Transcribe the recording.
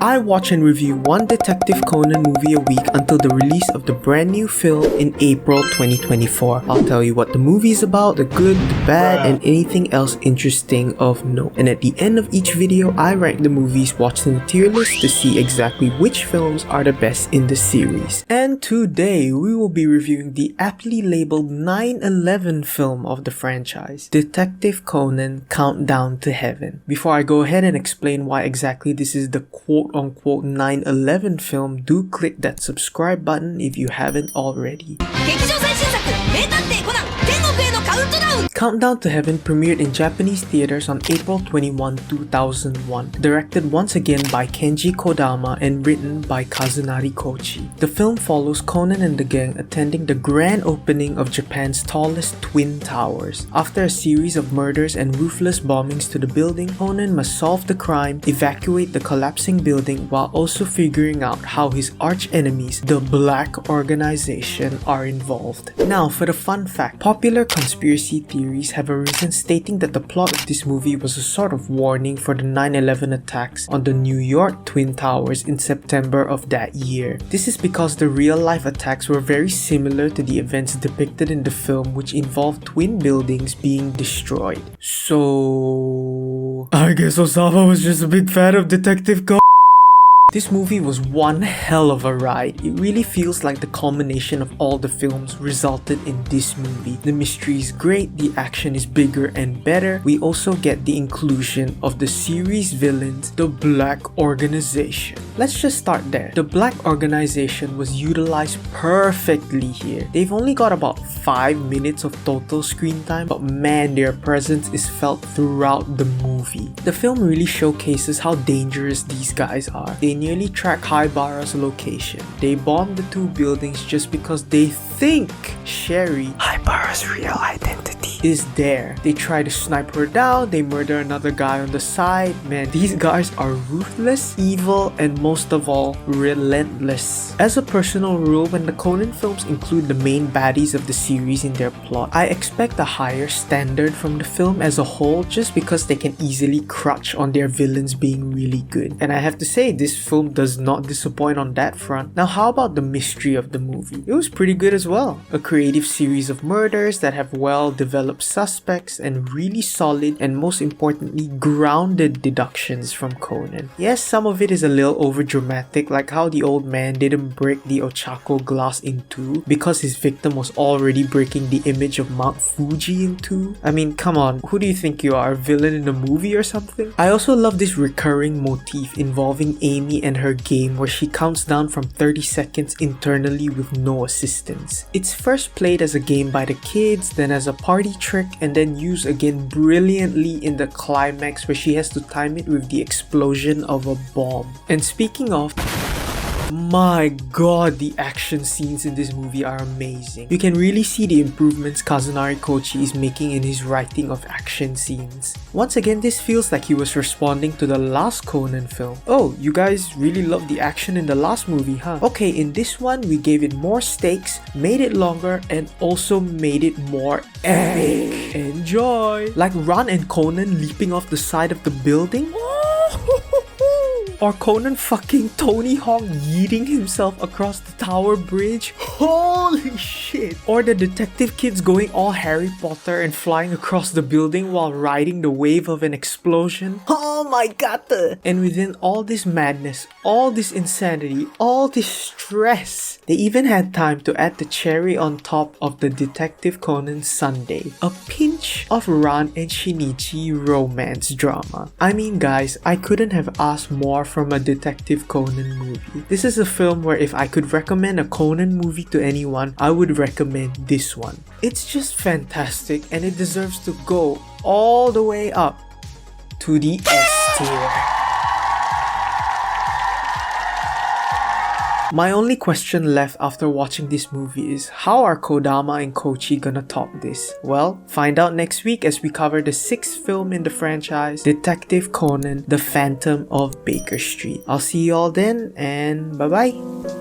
I watch and review one Detective Conan movie a week until the release of the brand new film in April 2024. I'll tell you what the movie is about, the good, the bad, and anything else interesting of note. And at the end of each video, I rank the movies watched in the tier list to see exactly which films are the best in the series. And today, we will be reviewing the aptly labeled 9/11 film of the franchise, Detective Conan Countdown to Heaven. Before I go ahead and explain why exactly this is the quote-unquote 9/11 film, do click that subscribe button if you haven't already. Countdown to Heaven premiered in Japanese theaters on April 21, 2001, directed once again by Kenji Kodama and written by Kazunari Kochi. The film follows Conan and the gang attending the grand opening of Japan's tallest twin towers. After a series of murders and ruthless bombings to the building, Conan must solve the crime, evacuate the collapsing building, while also figuring out how his arch enemies, the Black Organization, are involved. Now for the fun fact, popular conspiracy theories have arisen stating that the plot of this movie was a sort of warning for the 9/11 attacks on the New York Twin Towers in September of that year. This is because the real-life attacks were very similar to the events depicted in the film, which involved twin buildings being destroyed. So I guess Osama was just a big fan of Detective Conan. This movie was one hell of a ride. It really feels like the culmination of all the films resulted in this movie. The mystery is great, the action is bigger and better. We also get the inclusion of the series villains, the Black Organization. Let's just start there. The Black Organization was utilized perfectly here. They've only got about 5 minutes of total screen time, but man, their presence is felt throughout the movie. The film really showcases how dangerous these guys are. They nearly track Haibara's location. They bomb the two buildings just because they think Sherry, Haibara's real identity, is there. They try to snipe her down, they murder another guy on the side. Man, these guys are ruthless, evil, and most of all, relentless. As a personal rule, when the Conan films include the main baddies of the series in their plot, I expect a higher standard from the film as a whole just because they can easily crutch on their villains being really good. And I have to say, this film does not disappoint on that front. Now, how about the mystery of the movie? It was pretty good as well. A creative series of murders that have well-developed suspects and really solid and most importantly grounded deductions from Conan. Yes, some of it is a little overdramatic, like how the old man didn't break the Ochako glass in two because his victim was already breaking the image of Mount Fuji in two. I mean, come on, who do you think you are, a villain in a movie or something? I also love this recurring motif involving Amy and her game where she counts down from 30 seconds internally with no assistance. It's first played as a game by the kids, then as a party trick, and then used again brilliantly in the climax where she has to time it with the explosion of a bomb. And speaking of, my god, the action scenes in this movie are amazing. You can really see the improvements Kazunari Kochi is making in his writing of action scenes. Once again, this feels like he was responding to the last Conan film. Oh, you guys really loved the action in the last movie, huh? Okay, in this one, we gave it more stakes, made it longer, and also made it more epic. Enjoy! Like Ran and Conan leaping off the side of the building? Or Conan fucking Tony Hawk yeeting himself across the tower bridge? Holy shit! Or the detective kids going all Harry Potter and flying across the building while riding the wave of an explosion? Oh my god! And within all this madness, all this insanity, all this stress, they even had time to add the cherry on top of the Detective Conan Sunday. A pinch of Ran and Shinichi romance drama. I mean guys, I couldn't have asked more from a Detective Conan movie. This is a film where if I could recommend a Conan movie to anyone, I would recommend this one. It's just fantastic and it deserves to go all the way up to the S tier. My only question left after watching this movie is, how are Kodama and Kochi gonna top this? Well, find out next week as we cover the 6th film in the franchise, Detective Conan, The Phantom of Baker Street. I'll see you all then, and bye bye!